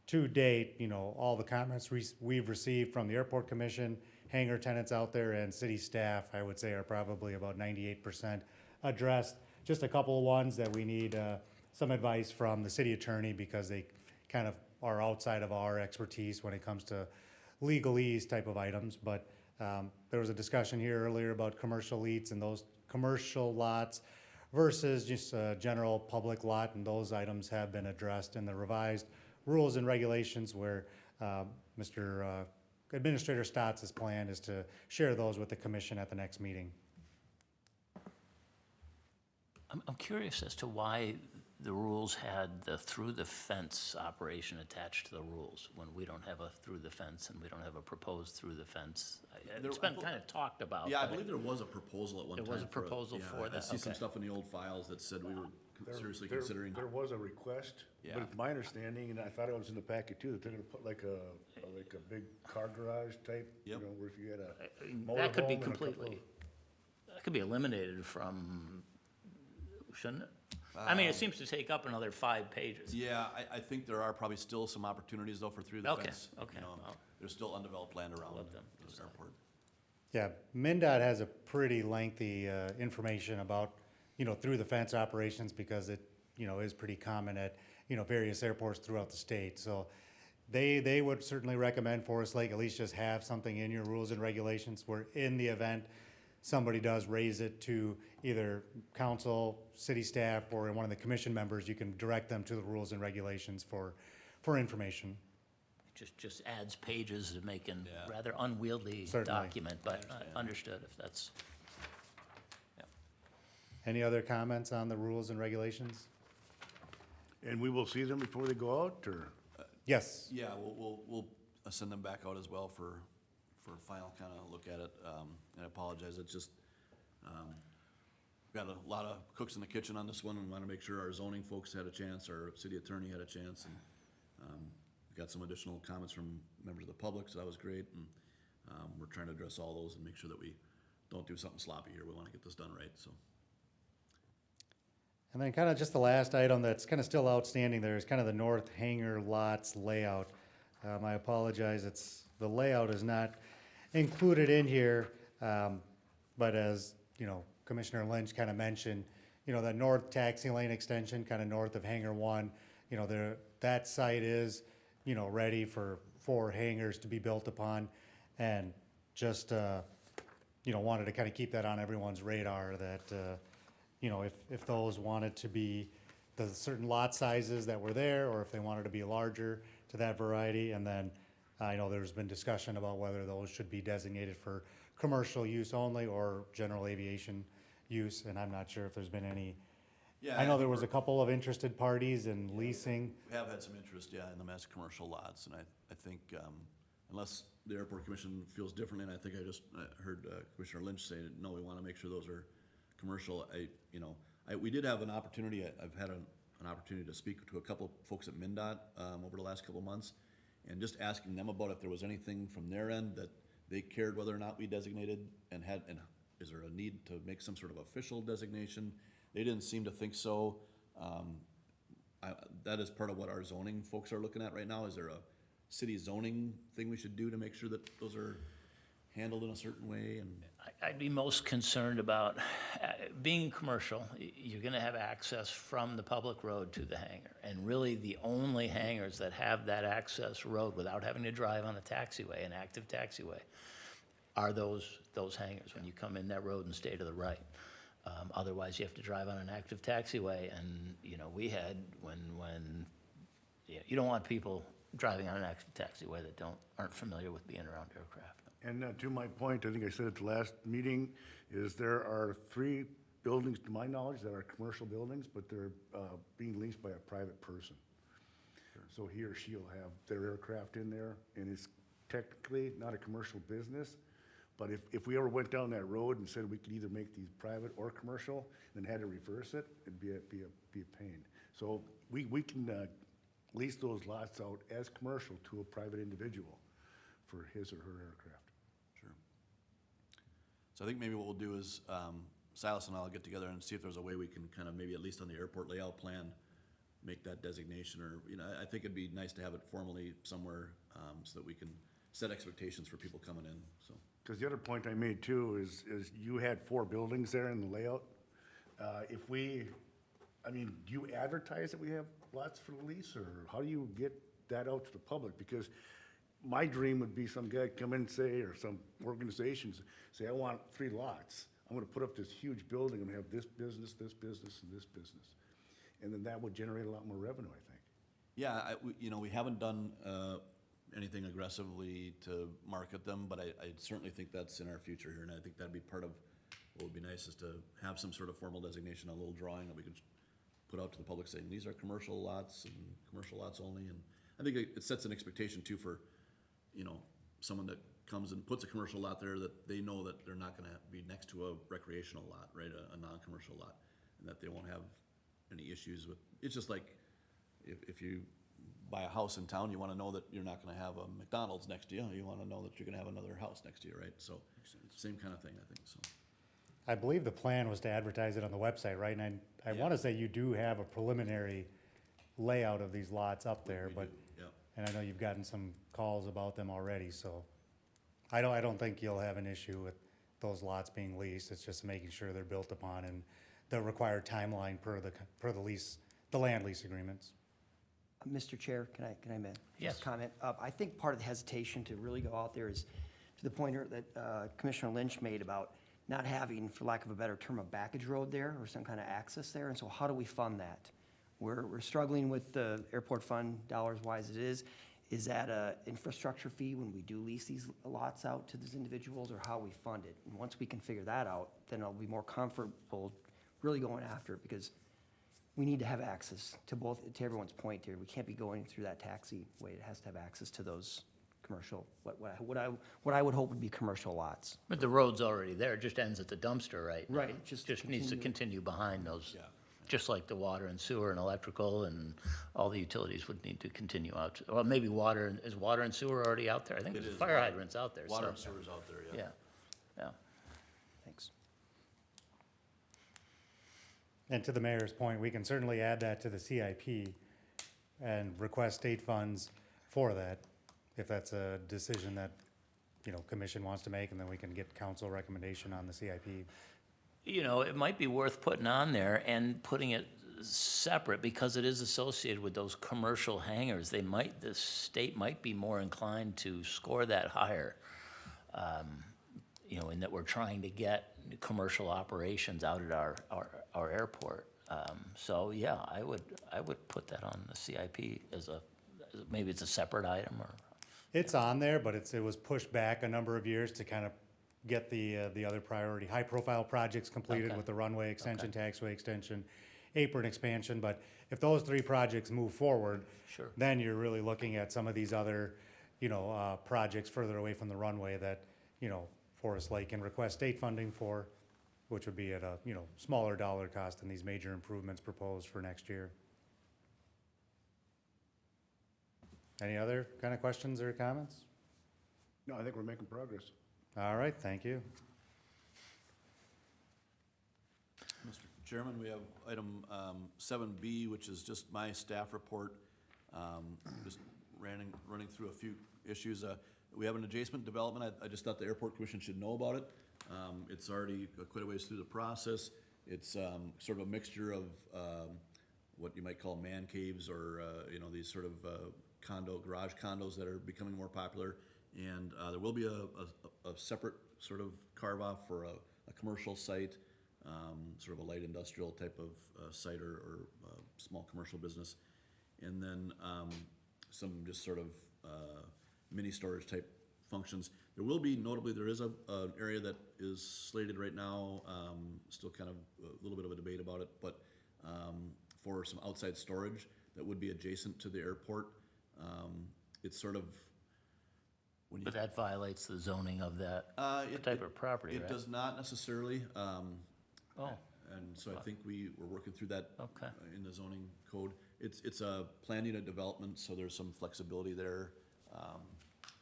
to date, all the comments we've received from the Airport Commission, hangar tenants out there, and city staff, I would say, are probably about 98% addressed. Just a couple of ones that we need some advice from the city attorney because they kind of are outside of our expertise when it comes to legalese type of items. But there was a discussion here earlier about commercial leads and those commercial lots versus just a general public lot, and those items have been addressed in the revised rules and regulations where Mr. Administrator Stotts' plan is to share those with the commission at the next meeting. I'm curious as to why the rules had the through-the-fence operation attached to the rules, when we don't have a through-the-fence and we don't have a proposed through-the-fence. It's been kind of talked about. Yeah, I but believe there was a proposal at one time. There was a proposal yeah, for I that, see some okay. stuff in the old files that said we were seriously There- considering. There was a request, Yeah. but it's my understanding, and I thought it was in the packet too, that they're gonna put like a big car garage type, Yep. where if you had a That could be motorhome and a couple completely, that could be eliminated from, shouldn't it? I mean, it seems to take up another 5 pages. Yeah, I think there are probably still some opportunities though for through the Okay, fence. okay, well. There's still undeveloped land around Let them the decide. airport. Yeah, MinDOT has a pretty lengthy information about, through the fence operations because it, is pretty common at, various airports throughout the state. So they would certainly recommend Forest Lake at least just have something in your rules and regulations where in the event somebody does raise it to either council, city staff, or one of the commission members, you can direct them to the rules and regulations for information. Just adds pages to make a Yeah. rather unwieldy Certainly. document, but understood if that's, Any other comments on the rules and regulations? And we will see them before they go out, or? Yes. Yeah, we'll send them back out as well for a final kind of look at it. And I apologize, it's just, got a lot of cooks in the kitchen on this one and want to make sure our zoning folks had a chance, our city attorney had a chance, and we got some additional comments from members of the public, so that was great. And we're trying to address all those and make sure that we don't do something sloppy here. We want to get this done right, so. And then kind of just the last item that's kind of still outstanding there is kind of the north hangar lots layout. I apologize, the layout is not included in here, but as, Commissioner Lynch kind of mentioned, that north taxi lane extension, kind of north of Hangar 1, that site is, ready for 4 hangars to be built upon. And just, wanted to kind of keep that on everyone's radar that, if those wanted to be the certain lot sizes that were there, or if they wanted to be larger to that variety. And then I know there's been discussion about whether those should be designated for commercial use only or general aviation use, and I'm not sure if there's been any. Yeah, I know there was a couple of interested parties in leasing. We have had some interest, yeah, in the mass commercial lots, and I think, unless the airport commission feels differently, and I think I heard Commissioner Lynch say, no, we want to make sure those are commercial. We did have an opportunity, I've had an opportunity to speak to a couple of folks at MinDOT, over the last couple of months, and just asking them about if there was anything from their end that they cared whether or not we designated, and is there a need to make some sort of official designation? They didn't seem to think so. That is part of what our zoning folks are looking at right now. Is there a city zoning thing we should do to make sure that those are handled in a certain way? And I'd be most concerned about, being commercial, you're gonna have access from the public road to the hangar. And really, the only hangars that have that access road without having to drive on a taxiway, an active taxiway, are those hangars, when you come in that road and stay to the right. Otherwise, you have to drive on an active taxiway, and, we had, you don't want people driving on an active taxiway that aren't familiar with being around aircraft. And to my point, I think I said at the last meeting, is there are 3 buildings, to my knowledge, that are commercial buildings, but they're being leased by a private person. So he or she will have their aircraft in there, and it's technically not a commercial business, But if we ever went down that road and said we could either make these private or commercial, then had to reverse it, it'd be a pain. So we can lease those lots out as commercial to a private individual for his or her aircraft. Sure. So I think maybe what we'll do is, Silas and I'll get together and see if there's a way we can kind of, maybe at least on the airport layout plan, make that designation, or, you know, I think it'd be nice to have it formally somewhere, so that we can set expectations for people coming in, so. Because the other point I made too is you had 4 buildings there in the layout. If we, I mean, do you advertise that we have lots for lease, or how do you get that out to the public? Because my dream would be some guy come in and say, or some organizations say, I want 3 lots. I'm gonna put up this huge building, I'm gonna have this business, and this business. And then that would generate a lot more revenue, I think. Yeah, you know, we haven't done, anything aggressively to market them, but I certainly think that's in our future here, and I think that'd be part of what would be nice, is to have some sort of formal designation, a little drawing that we could put out to the public saying, these are commercial lots and commercial lots only, and I think it sets an expectation too for, you know, someone that comes and puts a commercial lot there, that they know that they're not gonna be next to a recreational lot, right, a non-commercial lot, and that they won't have any issues with, it's just like, if you buy a house in town, you wanna know that you're not gonna have a McDonald's next to you, you wanna know that you're gonna have another house next to you, right? So, same kind of thing, I think, so. I believe the plan was to advertise it on the website, right? And I Yeah. want to say you do have a preliminary layout of these lots up there, We but, do, yeah. and I know you've gotten some calls about them already, so I don't think you'll have an issue with those lots being leased. It's just making sure they're built upon and the required timeline per the lease, the land lease agreements. Mr. Chair, can I make Yes. just a comment? I think part of the hesitation to really go out there is to the pointer that Commissioner Lynch made about not having, for lack of a better term, a backage road there or some kind of access there. And so how do we fund that? We're struggling with the airport fund, dollars-wise it is. Is that a infrastructure fee when we do lease these lots out to these individuals, or how we fund it? And once we can figure that out, then I'll be more comfortable really going after it, because we need to have access to to everyone's point here. We can't be going through that taxiway. It has to have access to those commercial, what I would hope would be commercial lots. But the road's already there, it just ends at the dumpster right now. Right, just needs to continue. continue behind those. Yeah. Just like the water and sewer and electrical and all the utilities would need to continue out. Well, maybe is water and sewer already out there? I think It there's is. fire hydrants out there, so. Water and sewer's out there, yeah. Yeah, yeah. Thanks. And to the mayor's point, we can certainly add that to the CIP and request state funds for that, if that's a decision that, you know, commission wants to make, and then we can get council recommendation on the CIP. You know, it might be worth putting on there and putting it separate, because it is associated with those commercial hangars. The state might be more inclined to score that higher, you know, in that we're trying to get commercial operations out at our airport. So, yeah, I would put that on the CIP maybe it's a separate item, or. It's on there, but it was pushed back a number of years to kind of get the other priority, high-profile projects completed Okay. with the runway extension, taxway extension, apron expansion. But if those 3 projects move forward, Sure. then you're really looking at some of these other, you know, projects further away from the runway that, you know, Forest Lake can request state funding for, which would be at a, you know, smaller dollar cost than these major improvements proposed for next year. Any other kind of questions or comments? No, I think we're making progress. All right, thank you. Mr. Chairman, we have item 7B, which is just my staff report. Just running through a few issues. We have an adjacent development. I just thought the airport commission should know about it. It's already quite a ways through the process. It's sort of a mixture of what you might call man caves, or you know, these sort of garage condos that are becoming more popular. And there will be a separate sort of carve-off for a commercial site, sort of a light industrial type of site, or small commercial business. And then some just sort of mini storage type functions. There will be, notably, there is an area that is slated right now, still kind of a little bit of a debate about it, but for some outside storage that would be adjacent to the airport. It's sort of, when you. But that violates the zoning of that It- type it- of property, right? It does not necessarily, Oh, and so I think we're working through that. Okay. In the zoning code. It's a planned unit development, so there's some flexibility there.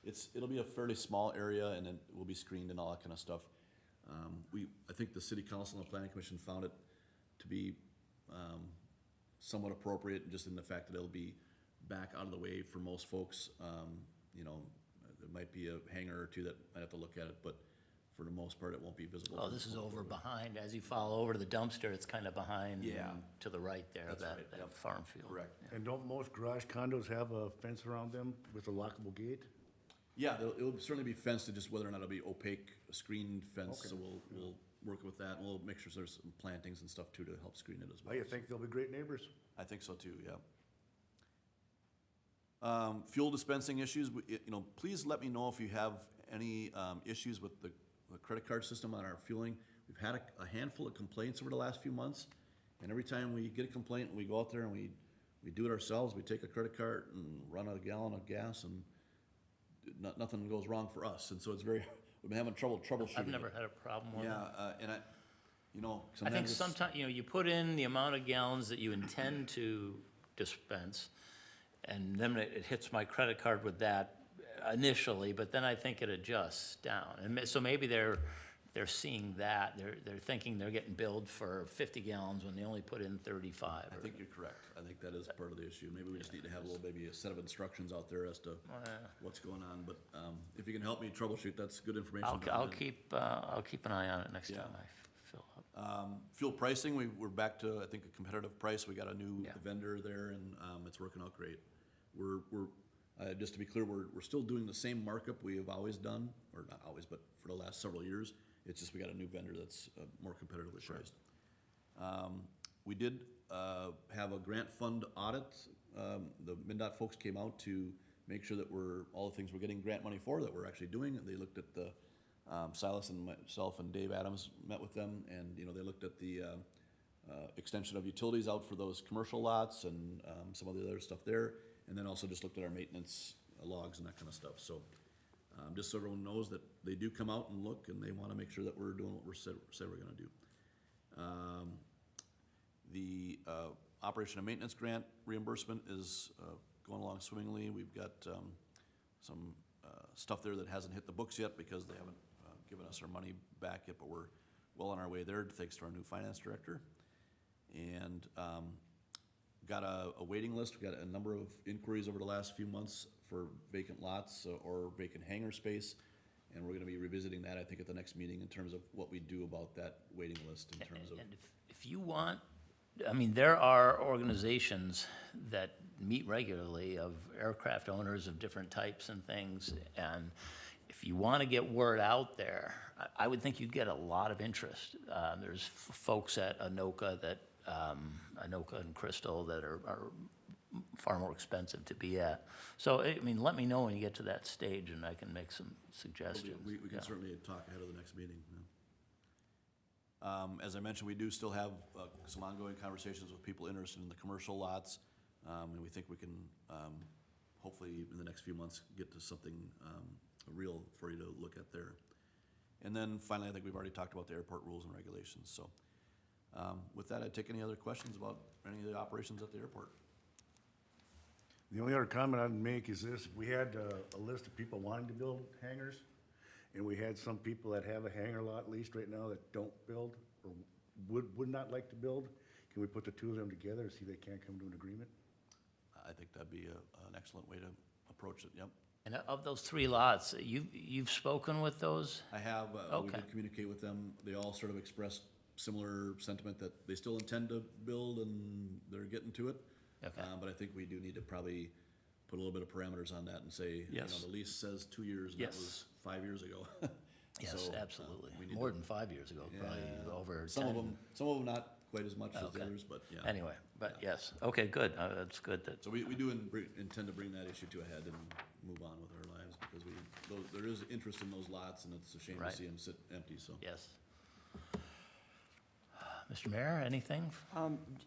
It'll be a fairly small area, and then it will be screened and all that kind of stuff. I think the city council and the planning commission found it to be, somewhat appropriate, just in the fact that it'll be back out of the way for most folks. You know, there might be a hangar or two that might have to look at it, but for the most part, it won't be visible. oh, from this the is public over roadway. behind, as you follow over to the dumpster, it's kind of behind. Yeah. To the right there, That's that, right, that yep. farm field. Correct. And don't most garage condos have a fence around them with a lockable gate? Yeah, it'll certainly be fenced, to just whether or not it'll be opaque, screened fence, so we'll work with that, and we'll make sure there's some plantings and stuff too to help screen it as well. I think they'll be great neighbors. I think so too, yeah. Fuel dispensing issues, please let me know if you have any, issues with the credit card system on our fueling. We've had a handful of complaints over the last few months, and every time we get a complaint, we go out there and we do it ourselves, we take a credit card and run a gallon of gas, and nothing goes wrong for us, and so it's very, we've been having trouble troubleshooting. I've never it. had a problem with it. Yeah, and I think it's- sometimes, you put in the amount of gallons that you intend to dispense, and then it hits my credit card with that initially, but then I think it adjusts down. And so maybe they're seeing that, they're thinking they're getting billed for 50 gallons when they only put in 35. I think you're correct. I think that is part of the issue. Maybe we just need to have maybe a set of instructions out there as to what's going on, but, if you can help me troubleshoot, that's good information. I'll keep an eye on it next Yeah. time I fill up. Fuel pricing, we're back to, I think, a competitive price. We got a new Yeah. vendor there, and, it's working out great. We're, just to be clear, we're still doing the same markup we have always done, or not always, but for the last several years. It's just we got a new vendor that's, more competitively priced. We did, have a grant fund audit. The MnDOT folks came out to make sure that all the things we're getting grant money for, that we're actually doing. They looked at the, Silas and myself and Dave Adams met with them, and, they looked at the, extension of utilities out for those commercial lots and, some of the other stuff there. And then also just looked at our maintenance logs and that kind of stuff. So, just so everyone knows that they do come out and look, and they wanna make sure that we're doing what we said we're gonna do. The operation and maintenance grant reimbursement is going along swimmingly. We've got some stuff there that hasn't hit the books yet because they haven't given us our money back yet, but we're well on our way there, thanks to our new finance director. And got a waiting list. We got a number of inquiries over the last few months for vacant lots or vacant hangar space. And we're gonna be revisiting that, I think, at the next meeting in terms of what we do about that waiting list in terms of. And if you want, I mean, there are organizations that meet regularly of aircraft owners of different types and things, and if you want to get word out there, I would think you'd get a lot of interest. There's folks at Anoka Anoka and Crystal that are far more expensive to be at. So, I mean, let me know when you get to that stage, and I can make some suggestions. We Yeah. can certainly talk ahead of the next meeting, yeah. As I mentioned, we do still have some ongoing conversations with people interested in the commercial lots. And we think we can, hopefully in the next few months, get to something real for you to look at there. And then finally, I think we've already talked about the airport rules and regulations, so. With that, I'd take any other questions about any of the operations at the airport. The only other comment I'd make is this: if we had a list of people wanting to build hangars, and we had some people that have a hangar lot leased right now that don't build, or would not like to build, can we put the two of them together and see if they can't come to an agreement? I think that'd be an excellent way to approach it, yep. And of those 3 lots, you've spoken with those? I have, we Okay. did communicate with them. They all sort of expressed similar sentiment that they still intend to build and they're getting to it. Okay. But I think we do need to probably put a little bit of parameters on that and say, Yes. the lease says 2 years, and that Yes. was 5 years ago. Yes, So, absolutely. we need More to- than 5 years ago, probably Yeah. over 10. Some of them not quite as much as Okay. the others, but yeah. Anyway, but yes, okay, good. That's good that, So we do intend to bring that issue to a head and move on with our lives, because there is interest in those lots, and it's a shame to Right. see them sit empty, so. yes. Mr. Mayor, anything?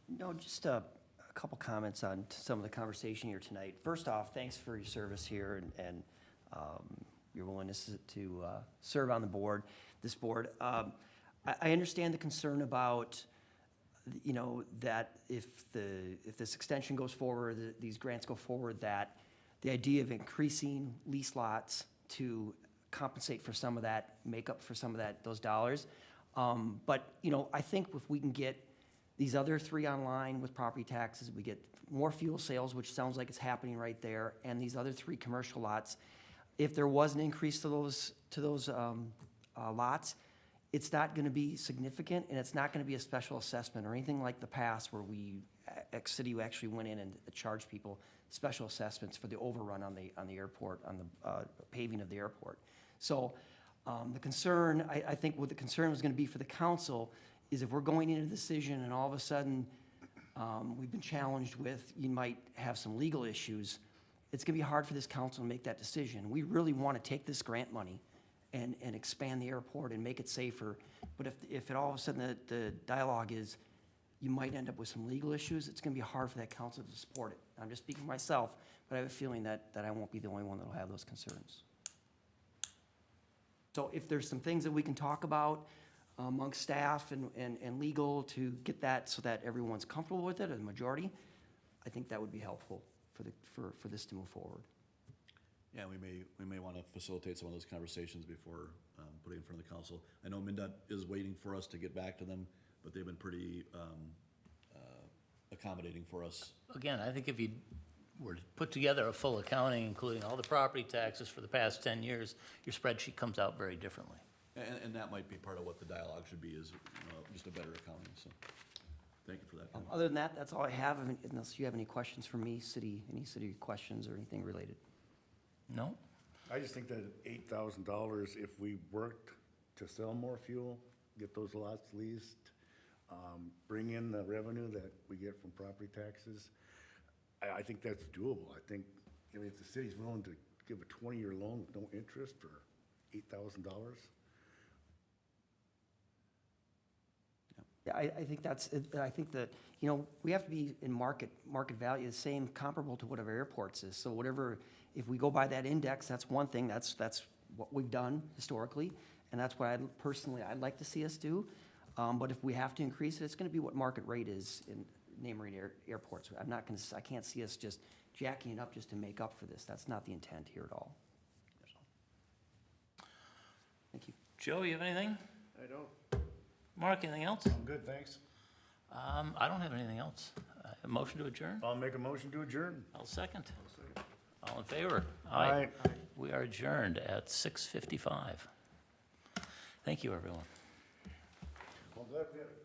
No, just a couple comments on some of the conversation here tonight. First off, thanks for your service here, and your willingness to serve on the board, this board. I understand the concern about, you know, that if this extension goes forward, these grants go forward, that the idea of increasing lease lots to compensate for some of that, make up for some of those dollars. But, you know, I think if we can get these other three online with property taxes, we get more fuel sales, which sounds like it's happening right there, and these other three commercial lots, if there was an increase to those lots, it's not gonna be significant, and it's not gonna be a special assessment or anything like the past where City actually went in and charged people special assessments for the overrun on the airport, on the paving of the airport. So, the concern, I think what the concern was gonna be for the council is if we're going into a decision and all of a sudden, we've been challenged with, you might have some legal issues, it's gonna be hard for this council to make that decision. We really wanna take this grant money and expand the airport and make it safer. But if it all of a sudden the dialogue is, you might end up with some legal issues, it's gonna be hard for that council to support it. I'm just speaking for myself, but I have a feeling that I won't be the only one that'll have those concerns. So if there's some things that we can talk about amongst staff and legal to get that so that everyone's comfortable with it, or the majority, I think that would be helpful for this to move forward. Yeah, we may want to facilitate some of those conversations before putting it in front of the council. I know MinDOT is waiting for us to get back to them, but they've been pretty accommodating for us. Again, I think if you were to put together a full accounting, including all the property taxes for the past 10 years, your spreadsheet comes out very differently. And that might be part of what the dialogue should be, is just a better accounting, so, thank you for that. Other than that, that's all I have, unless you have any questions for me, any city questions or anything related. No? I just think that $8,000, if we worked to sell more fuel, get those lots leased, bring in the revenue that we get from property taxes, I think that's doable. I think, I mean, if the city's willing to give a 20-year loan with no interest for $8,000, Yeah, I think I think that, you know, we have to be in market value, the same comparable to whatever airports is. So whatever, if we go by that index, that's one thing, that's what we've done historically, and that's what I'd like to see us do. But if we have to increase it, it's gonna be what market rate is in neighboring airports. I can't see us just jacking it up just to make up for this. That's not the intent here at all. Thank you. Joe, you have anything? I don't. Mark, anything else? I'm good, thanks. I don't have anything else. A motion to adjourn? I'll make a motion to adjourn. I'll second. All in favor? Aye. We are adjourned at 6:55. Thank you, everyone. Well, glad we had a